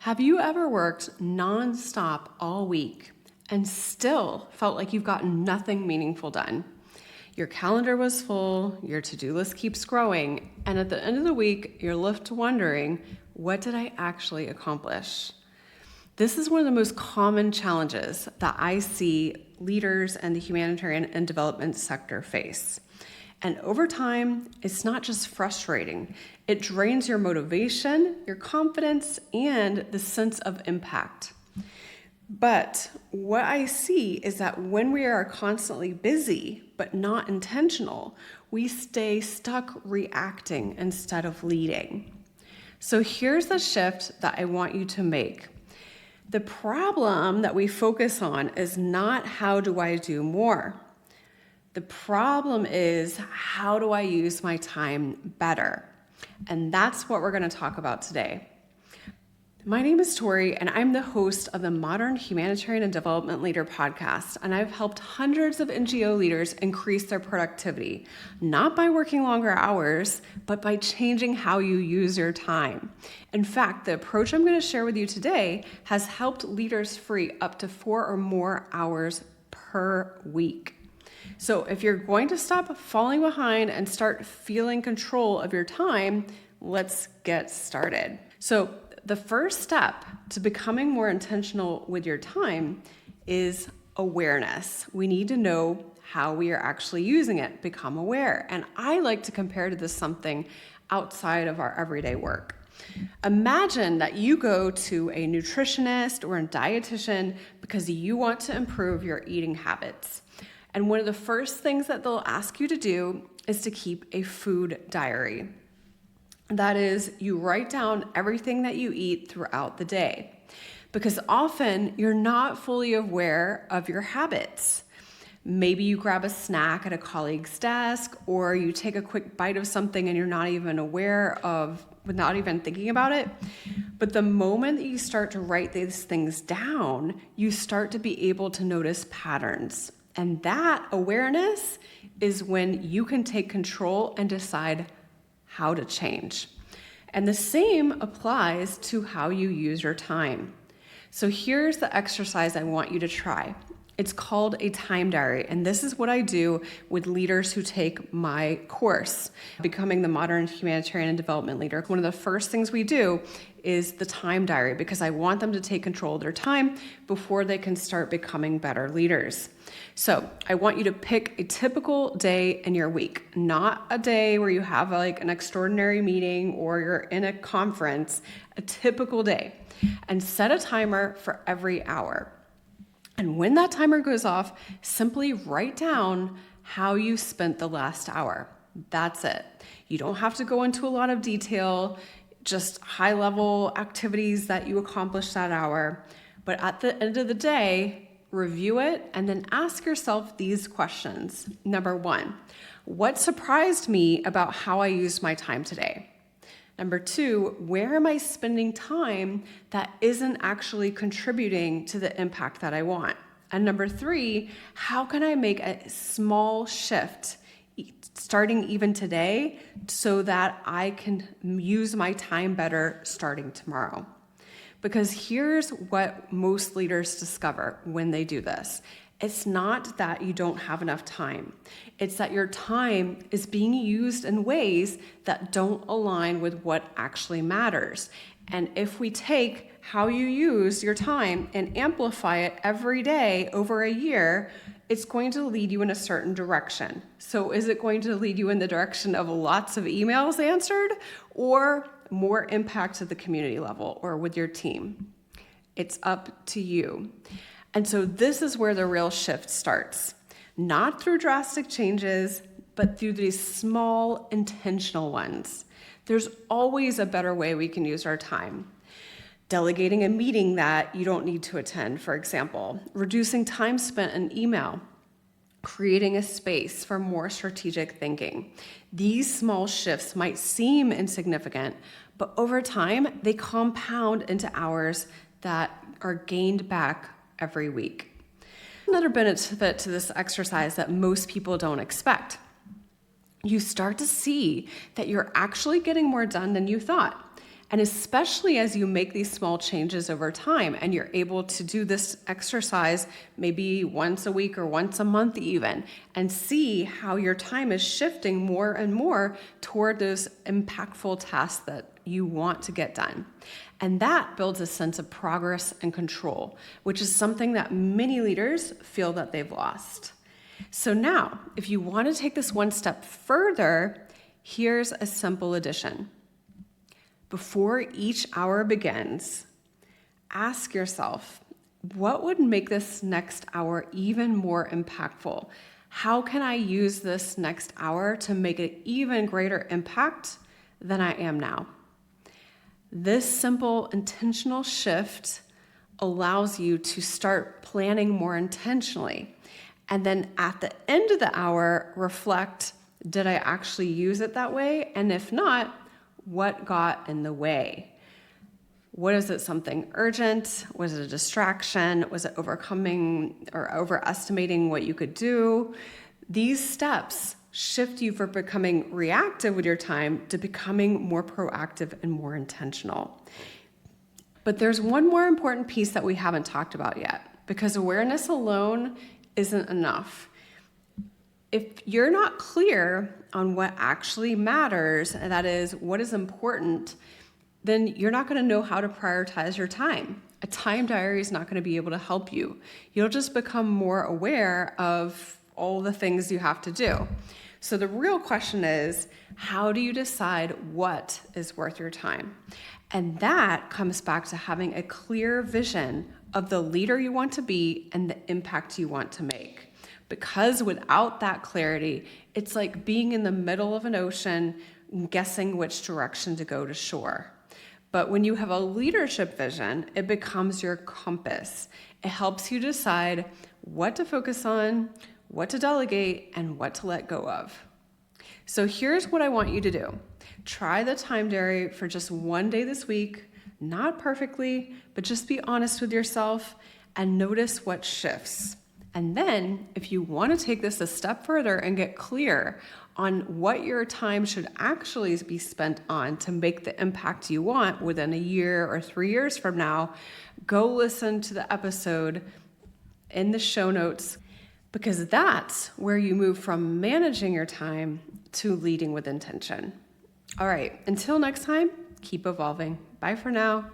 Have you ever worked nonstop all week and still felt like you've gotten nothing meaningful done? Your calendar was full, your to-do list keeps growing, and at the end of the week, you're left wondering, what did I actually accomplish? This is one of the most common challenges that I see leaders and the humanitarian and development sector face. And over time, it's not just frustrating. It drains your motivation, your confidence, and the sense of impact. But what I see is that when we are constantly busy, but not intentional, we stay stuck reacting instead of leading. So here's the shift that I want you to make. The problem that we focus on is not how do I do more? The problem is, how do I use my time better? And that's what we're going to talk about today. My name is Tori, and I'm the host of the Modern Humanitarian and Development Leader podcast, and I've helped hundreds of NGO leaders increase their productivity, not by working longer hours, but by changing how you use your time. In fact, the approach I'm going to share with you today has helped leaders free up to 4 or more hours per week. So if you're going to stop falling behind and start feeling control of your time, let's get started. So the first step to becoming more intentional with your time is awareness. We need to know how we are actually using it, become aware. And I like to compare to something outside of our everyday work. Imagine that you go to a nutritionist or a dietitian because you want to improve your eating habits. And one of the first things that they'll ask you to do is to keep a food diary. That is, you write down everything that you eat throughout the day, because often you're not fully aware of your habits. Maybe you grab a snack at a colleague's desk, or you take a quick bite of something and you're not even aware of, without even thinking about it. But the moment that you start to write these things down, you start to be able to notice patterns. And that awareness is when you can take control and decide how to change. And the same applies to how you use your time. So here's the exercise I want you to try. It's called a time diary, and this is what I do with leaders who take my course, Becoming the Modern Humanitarian and Development Leader. One of the first things we do is the time diary, because I want them to take control of their time before they can start becoming better leaders. So I want you to pick a typical day in your week, not a day where you have like an extraordinary meeting or you're in a conference, a typical day, and set a timer for every hour. And when that timer goes off, simply write down how you spent the last hour. That's it. You don't have to go into a lot of detail, just high-level activities that you accomplished that hour. But at the end of the day, review it and then ask yourself these questions. Number 1, what surprised me about how I used my time today? Number 2, where am I spending time that isn't actually contributing to the impact that I want? And number 3, how can I make a small shift starting even today so that I can use my time better starting tomorrow? Because here's what most leaders discover when they do this. It's not that you don't have enough time. It's that your time is being used in ways that don't align with what actually matters. And if we take how you use your time and amplify it every day over a year, it's going to lead you in a certain direction. So is it going to lead you in the direction of lots of emails answered, or more impact at the community level or with your team? It's up to you. And so this is where the real shift starts. Not through drastic changes, but through these small, intentional ones. There's always a better way we can use our time. Delegating a meeting that you don't need to attend, for example. Reducing time spent in email. Creating a space for more strategic thinking. These small shifts might seem insignificant, but over time, they compound into hours that are gained back every week. Another benefit to this exercise that most people don't expect. You start to see that you're actually getting more done than you thought. And especially as you make these small changes over time and you're able to do this exercise maybe once a week or once a month even, and see how your time is shifting more and more toward those impactful tasks that you want to get done. And that builds a sense of progress and control, which is something that many leaders feel that they've lost. So now, if you want to take this one step further, here's a simple addition. Before each hour begins, ask yourself, what would make this next hour even more impactful? How can I use this next hour to make an even greater impact than I am now? This simple intentional shift allows you to start planning more intentionally. And then at the end of the hour, reflect, did I actually use it that way? And if not, what got in the way? Was it something urgent? Was it a distraction? Was it overcoming or overestimating what you could do? These steps shift you from becoming reactive with your time to becoming more proactive and more intentional. But there's one more important piece that we haven't talked about yet, because awareness alone isn't enough. If you're not clear on what actually matters, and that is what is important, then you're not going to know how to prioritize your time. A time diary is not going to be able to help you. You'll just become more aware of all the things you have to do. So the real question is, how do you decide what is worth your time? And that comes back to having a clear vision of the leader you want to be and the impact you want to make. Because without that clarity, it's like being in the middle of an ocean, guessing which direction to go to shore. But when you have a leadership vision, it becomes your compass. It helps you decide what to focus on, what to delegate, and what to let go of. So here's what I want you to do. Try the time diary for just one day this week, not perfectly, but just be honest with yourself and notice what shifts. And then if you want to take this a step further and get clear on what your time should actually be spent on to make the impact you want within a year or 3 years from now, go listen to the episode in the show notes, because that's where you move from managing your time to leading with intention. All right, until next time, keep evolving. Bye for now.